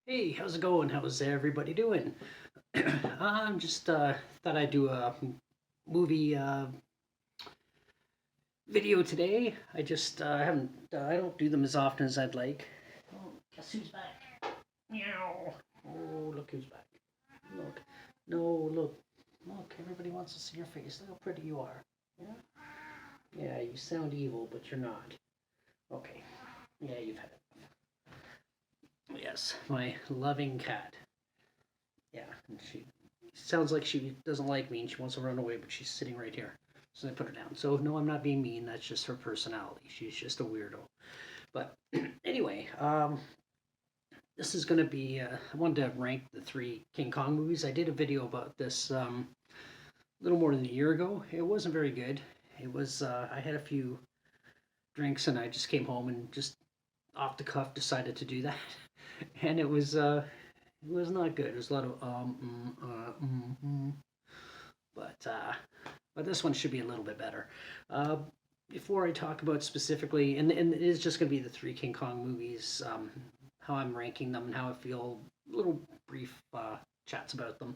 Hey, how's it going? How's everybody doing? I'm just thought I'd do a movie video today. I just haven't I don't do them as often as I'd like. Oh, guess who's back? Meow. Oh, look who's back. Look. No, look. Look, everybody wants to see your face. Look how pretty you are. Yeah? Yeah, you sound evil, but you're not. Okay. Yeah, you've had it. Yes, my loving cat. Yeah, and she sounds like she doesn't like me and she wants to run away, but she's sitting right here. So I put her down. So no, I'm not being mean. That's just her personality. She's just a weirdo. But anyway, this is going to be. I wanted to rank the three King Kong movies. I did a video about this a little more than a year ago. It wasn't very good. It was. I had a few drinks and I just came home and just off the cuff decided to do that, and it was. It was not good. There's a lot of but this one should be a little bit better. Uh, Before I talk about specifically, and it is just going to be the three King Kong movies, how I'm ranking them and how I feel, little brief chats about them.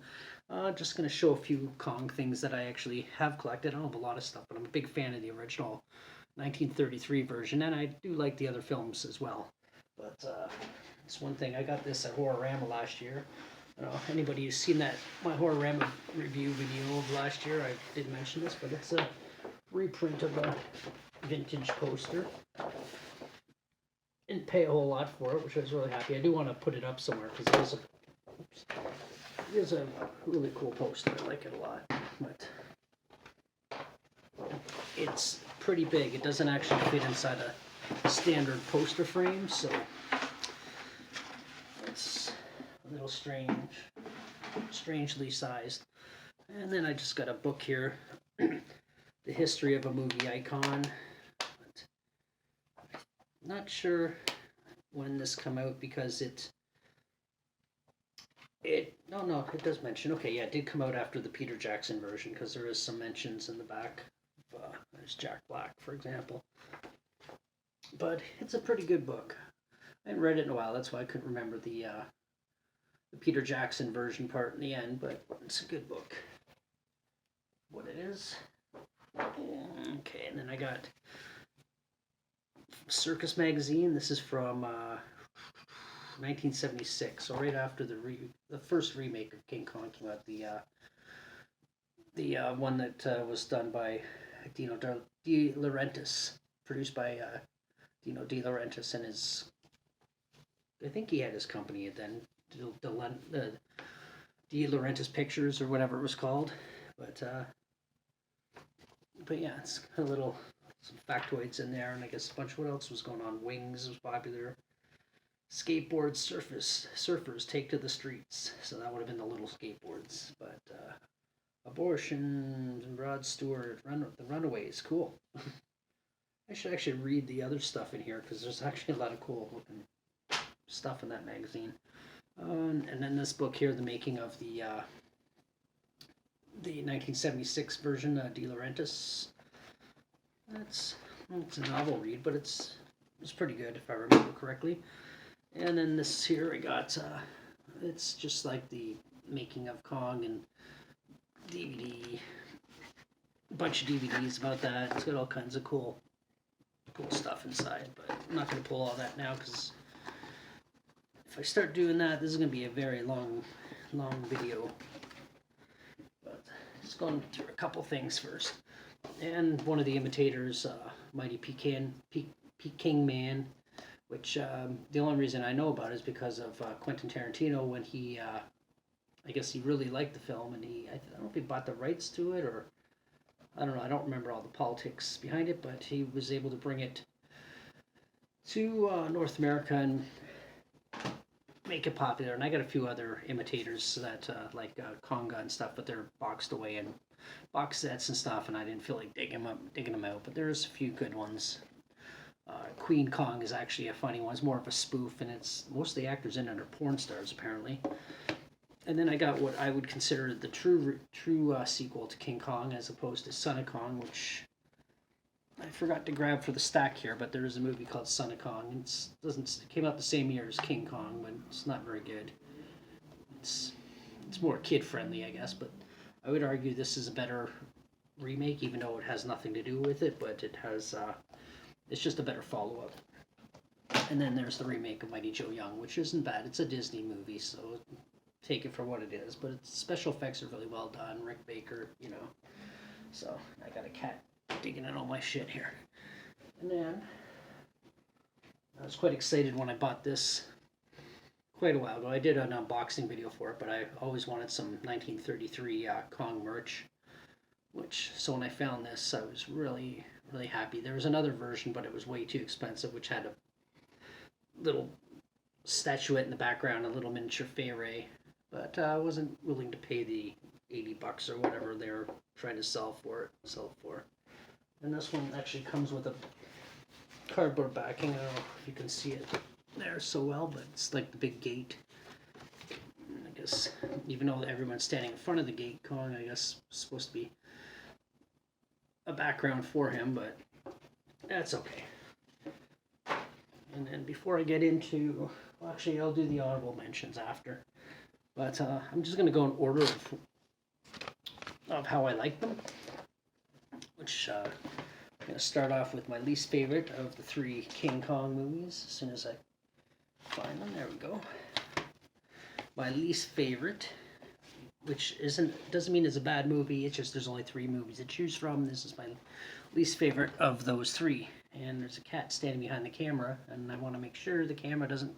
Just going to show a few Kong things that I actually have collected. I don't have a lot of stuff, but I'm a big fan of the original 1933 version, and I do like the other films as well. But it's one thing. I got this at Horrorama last year. I don't know if anybody who's seen that my Horrorama review video of last year. I did mention this, but it's a reprint of a vintage poster. Didn't pay a whole lot for it, which I was really happy. I do want to put it up somewhere because it is a really cool poster. I like it a lot, but it's pretty big. It doesn't actually fit inside a standard poster frame, so it's a little strangely sized. And then I just got a book here, The History of a Movie Icon. But not sure when this come out because no, it does mention, okay, yeah, it did come out after the Peter Jackson version because there is some mentions in the back of, there's Jack Black, for example. But it's a pretty good book. I haven't read it in a while, that's why I couldn't remember the Peter Jackson version part in the end, but it's a good book. What it is. Okay, and then I got Circus Magazine. This is from 1976, so right after the first remake of King Kong came out. The one that was done by Dino De Laurentiis, produced by Dino De Laurentiis and his. I think he had his company then, De Laurentiis Pictures or whatever it was called, but yeah, it's got a little some factoids in there, and I guess a bunch of what else was going on. Wings was popular. Skateboard surfers take to the streets, so that would have been the little skateboards. But abortion, Rod Stewart, the Runaways, cool. I should actually read the other stuff in here because there's actually a lot of cool looking stuff in that magazine. And then this book here, the making of the 1976 version, De Laurentiis. It's a novel read, but it's pretty good if I remember correctly. And then this here I got, it's just like the making of Kong and DVD, a bunch of DVDs about that. It's got all kinds of cool stuff inside, but I'm not going to pull all that now because if I start doing that, this is going to be a very long video. But just going through a couple things first. And one of the imitators, Mighty Peking Man, which the only reason I know about is because of Quentin Tarantino when he, I guess he really liked the film and I don't know if he bought the rights to it or I don't know. I don't remember all the politics behind it, but he was able to bring it to North America and make it popular. And I got a few other imitators that like Conga and stuff, but they're boxed away in box sets and stuff, and I didn't feel like digging them out. But there's a few good ones. Queen Kong is actually a funny one. It's more of a spoof, and it's most of the actors in it are porn stars apparently. And then I got what I would consider the true sequel to King Kong, as opposed to Son of Kong, which I forgot to grab for the stack here, but there is a movie called Son of Kong. It came out the same year as King Kong, but it's not very good. It's it's more kid friendly, I guess, but I would argue this is a better remake, even though it has nothing to do with it. But it has it's just a better follow up. And then there's the remake of Mighty Joe Young, which isn't bad. It's a Disney movie, so take it for what it is. But its special effects are really well done. Rick Baker, you know. So I got a cat digging in all my shit here. And then I was quite excited when I bought this quite a while ago. I did an unboxing video for it, but I always wanted some 1933 Kong merch. So when I found this, I was really, really happy. There was another version, but it was way too expensive, which had a little statuette in the background, a little miniature Fay Ray. But I wasn't willing to pay the $80 or whatever they're trying to sell it for. And this one actually comes with a cardboard backing. I don't know if you can see it there so well, but it's like the big gate. I guess even though everyone's standing in front of the gate, Kong, I guess, is supposed to be a background for him, but that's okay. And then before I get into, well, actually, I'll do the honorable mentions after. But I'm just going to go in order of how I like them, which I'm going to start off with my least favorite of the 3 King Kong movies as soon as I find them. There we go. My least favorite, which doesn't mean it's a bad movie, it's just there's only 3 movies to choose from. This is my least favorite of those 3. And there's a cat standing behind the camera, and I want to make sure the camera doesn't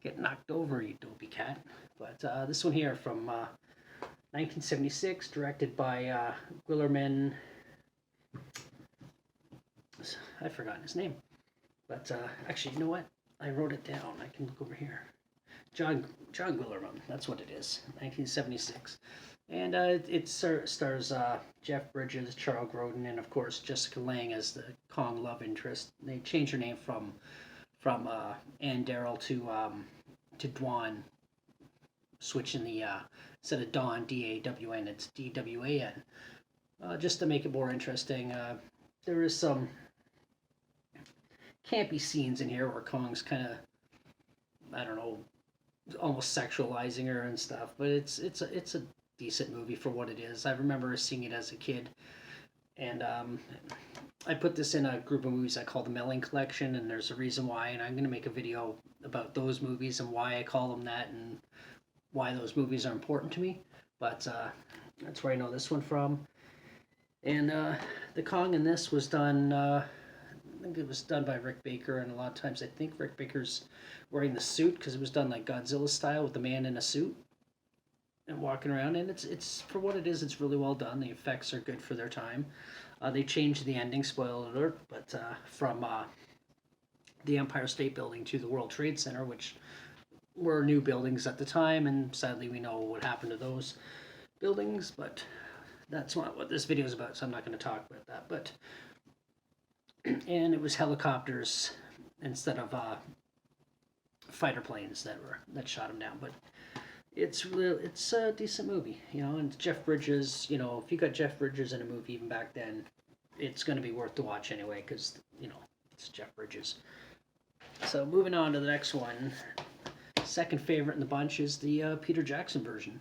get knocked over, you dopey cat. But this one here from 1976, directed by Guillermin. I've forgotten his name. But actually, you know what? I wrote it down. I can look over here. John Guillermin, that's what it is. 1976. And it stars Jeff Bridges, Charles Grodin, and of course Jessica Lange as the Kong love interest. They changed her name from Ann Darrell to Dwan, switching the instead of Dawn D-A-W-N, it's D-W-A-N, just to make it more interesting. There is some campy scenes in here where Kong's kind of, I don't know, almost sexualizing her and stuff, but it's a decent movie for what it is. I remember seeing it as a kid, and I put this in a group of movies I call the Melling Collection, and there's a reason why, and I'm going to make a video about those movies and why I call them that and why those movies are important to me. But that's where I know this one from. And the Kong in this was done, I think it was done by Rick Baker, and a lot of times I think Rick Baker's wearing the suit because it was done like Godzilla style with the man in a suit and walking around, and it's for what it is, it's really well done. The effects are good for their time. They changed the ending, spoiler alert, but from the Empire State Building to the World Trade Center, which were new buildings at the time, and sadly we know what happened to those buildings, but that's not what this video is about, so I'm not going to talk about that. But and it was helicopters instead of fighter planes that shot him down. But it's a decent movie, you know. And Jeff Bridges, you know, if you got Jeff Bridges in a movie even back then, it's going to be worth to watch anyway, because, you know, it's Jeff Bridges. So moving on to the next one, second favorite in the bunch is the Peter Jackson version.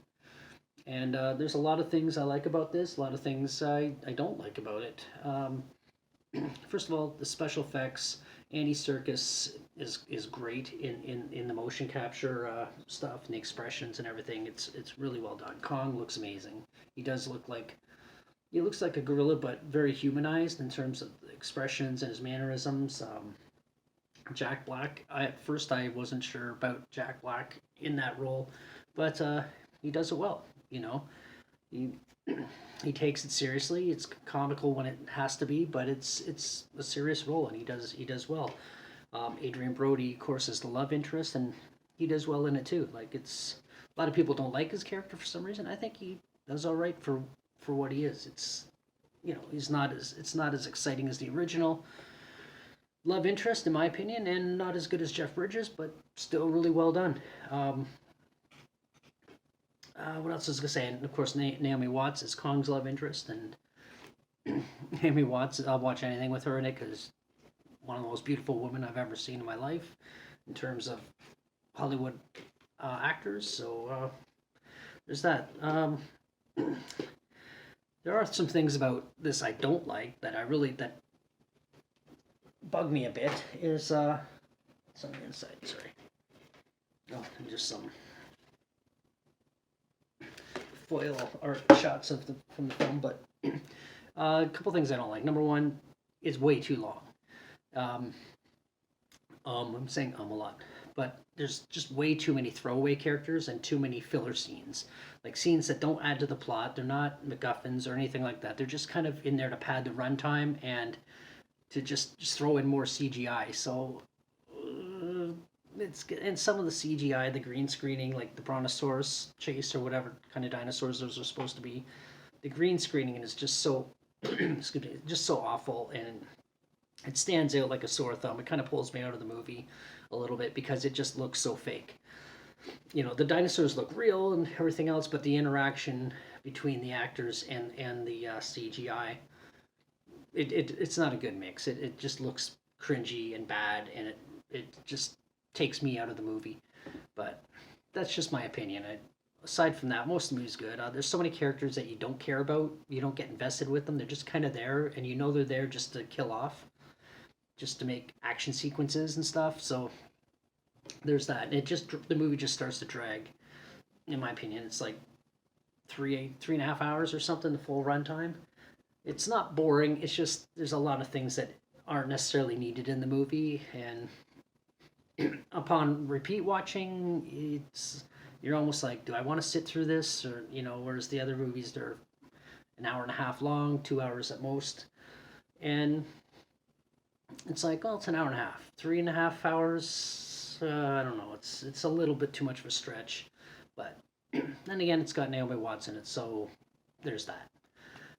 And there's a lot of things I like about this, a lot of things I don't like about it. First of all, the special effects. Andy Serkis is great in the motion capture stuff and the expressions and everything. It's really well done. Kong looks amazing. He looks like a gorilla, but very humanized in terms of the expressions and his mannerisms. Jack Black. At first I wasn't sure about Jack Black in that role, but he does it well. You know, he takes it seriously. It's comical when it has to be, but it's a serious role, and he does well. Adrian Brody, of course, is the love interest, and he does well in it too. Like, it's a lot of people don't like his character for some reason. I think he does all right for what he is. It's, you know, it's not as exciting as the original love interest, in my opinion, and not as good as Jeff Bridges, but still really well done. What else was I going to say? And of course, Naomi Watts is Kong's love interest, and Amy Watts. I'll watch anything with her in it because one of the most beautiful women I've ever seen in my life, in terms of Hollywood actors. So there's that. There are some things about this I don't like that bug me a bit. Is it's on the inside. Sorry. Oh, and just some foil art shots of from the film, but a couple things I don't like. Number one, it's way too long. Um, I'm saying a lot, but there's just way too many throwaway characters and too many filler scenes, like scenes that don't add to the plot. They're not MacGuffins or anything like that. They're just kind of in there to pad the runtime and to just throw in more CGI. So it's and some of the CGI, the green screening, like the Brontosaurus chase or whatever kind of dinosaurs those are supposed to be, the green screening is just so excuse me, just so awful, and it stands out like a sore thumb. It kind of pulls me out of the movie a little bit because it just looks so fake. You know, the dinosaurs look real and everything else, but the interaction between the actors and the CGI, it's not a good mix. It just looks cringy and bad, and it just takes me out of the movie. But that's just my opinion. Aside from that, most of the movie's good. There's so many characters that you don't care about. You don't get invested with them. They're just kind of there, and you know they're there just to kill off, just to make action sequences and stuff. So there's that. And the movie just starts to drag. In my opinion, it's like 3.5 hours or something, the full runtime. It's not boring. It's just there's a lot of things that aren't necessarily needed in the movie, and upon repeat watching, you're almost like, do I want to sit through this? Or, whereas the other movies, they're an hour and a half long, 2 hours at most. And it's like, well, it's an hour and a half. 3.5 hours, I don't know. It's a little bit too much of a stretch. But then again, it's got Naomi Watts in it, so there's that.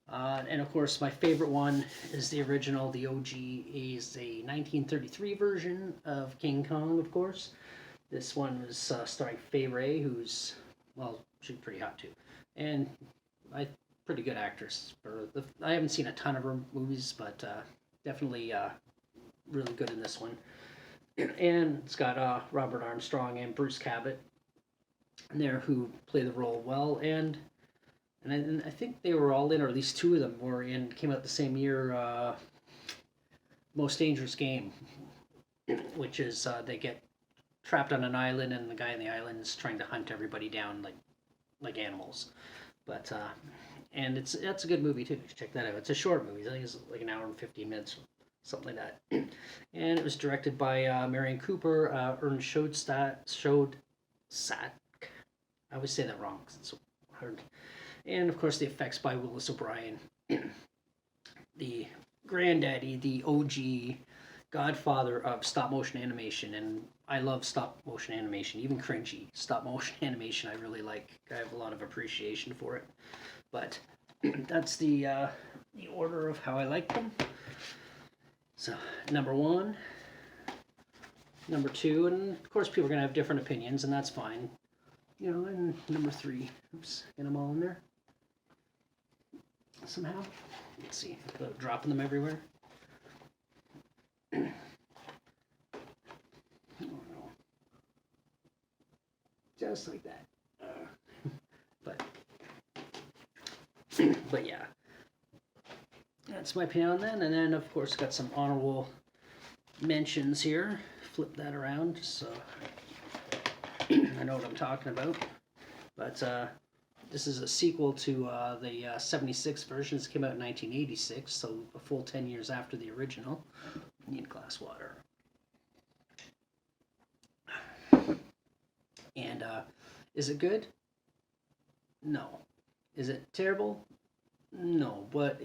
And of course, my favorite one is the original. The OG is a 1933 version of King Kong, of course. This one was starring Fay Wray, who's, well, she's pretty hot too, and pretty good actress. I haven't seen a ton of her movies, but definitely really good in this one. And it's got Robert Armstrong and Bruce Cabot in there who play the role well, and I think they were all in, or at least two of them were in, came out the same year, Most Dangerous Game, which is they get trapped on an island, and the guy on the island is trying to hunt everybody down like animals. But and that's a good movie too. Check that out. It's a short movie. I think it's like an hour and 15 minutes, something like that. And it was directed by Marion Cooper, Ernst Showed Sat. I always say that wrong because it's so hard. And of course, the effects by Willis O'Brien, the granddaddy, the OG godfather of stop motion animation. And I love stop motion animation, even cringy stop motion animation. I really like. I have a lot of appreciation for it. But that's the order of how I like them. So number one, number two, and of course people are gonna have different opinions, and that's fine. And number three. Oops, get them all in there. Somehow. Let's see, without dropping them everywhere. Oh no. Just like that. But yeah. That's my opinion on that. And then, of course, got some honorable mentions here. Flip that around just so I know what I'm talking about. But this is a sequel to the 76 version. This came out in 1986, so a full 10 years after the original. Need a glass of water. And is it good? No. Is it terrible? No, but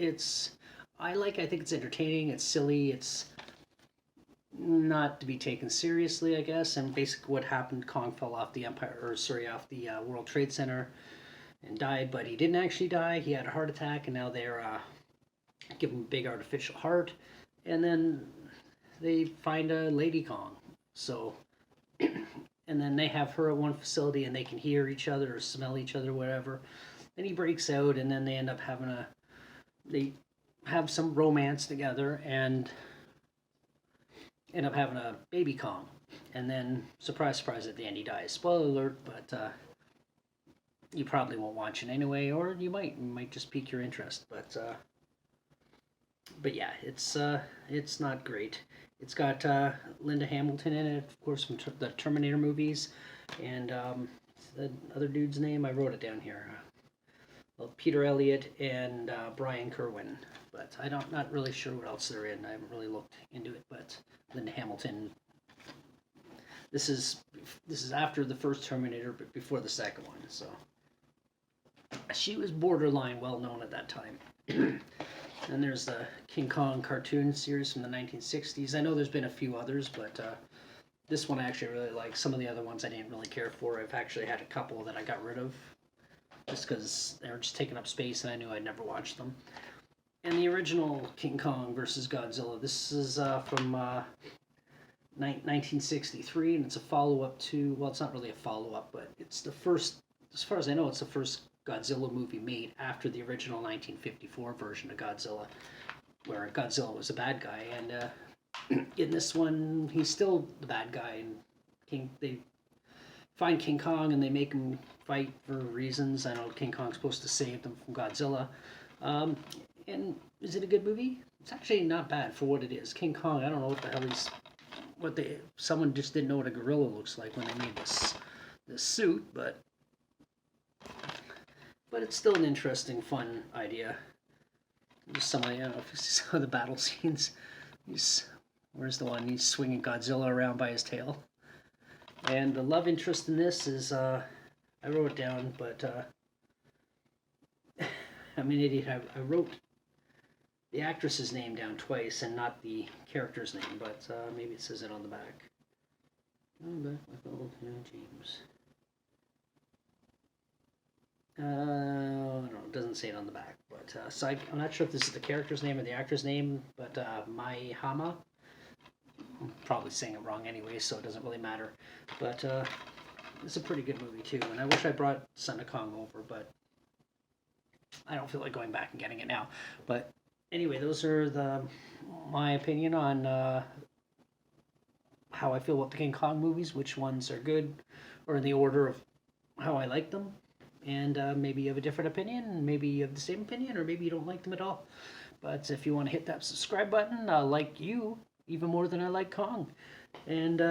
I think it's entertaining, it's silly, it's not to be taken seriously, I guess. And basically what happened, Kong fell off the off the World Trade Center and died, but he didn't actually die. He had a heart attack, and now they're giving him a big artificial heart. And then they find a Lady Kong. So, and then they have her at one facility, and they can hear each other or smell each other, whatever. Then he breaks out, and then they end up having have some romance together and end up having a baby Kong. And then, surprise, surprise, at the end he dies. Spoiler alert, but you probably won't watch it anyway, or you might. It might just pique your interest. But yeah, it's not great. It's got Linda Hamilton in it, of course, from the Terminator movies, and the other dude's name I wrote it down here. Well, Peter Elliott and Brian Kerwin, but not really sure what else they're in. I haven't really looked into it, but Linda Hamilton. This is after the first Terminator, but before the second one, so she was borderline well known at that time. And there's the King Kong cartoon series from the 1960s. I know there's been a few others, but this one I actually really like. Some of the other ones I didn't really care for. I've actually had a couple that I got rid of just because they were just taking up space and I knew I'd never watch them. And the original King Kong versus Godzilla, this is from 1963, and it's a follow-up to, well, it's not really a follow-up, but it's the first, as far as I know, it's the first Godzilla movie made after the original 1954 version of Godzilla, where Godzilla was a bad guy, and in this one, he's still the bad guy, and they find King Kong and they make him fight for reasons. I know King Kong's supposed to save them from Godzilla. And is it a good movie? It's actually not bad for what it is. King Kong, I don't know what the hell someone just didn't know what a gorilla looks like when they made this suit, but it's still an interesting, fun idea. Just I don't know if you see some of the battle scenes. Where's the one? He's swinging Godzilla around by his tail. And the love interest in this is, I wrote it down, but I'm an idiot. I wrote the actress's name down twice and not the character's name, but maybe it says it on the back. James. I don't know, it doesn't say it on the back, but so I'm not sure if this is the character's name or the actor's name, but Mai Hama. I'm probably saying it wrong anyway, so it doesn't really matter. But it's a pretty good movie too, and I wish I brought Son of Kong over, but I don't feel like going back and getting it now. But anyway, those are my opinion on how I feel about the King Kong movies, which ones are good, or in the order of how I like them. And maybe you have a different opinion, maybe you have the same opinion, or maybe you don't like them at all. But if you want to hit that subscribe button, I like you even more than I like Kong. And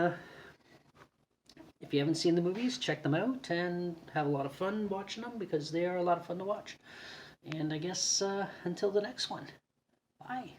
if you haven't seen the movies, check them out and have a lot of fun watching them, because they are a lot of fun to watch. And I guess until the next one, bye.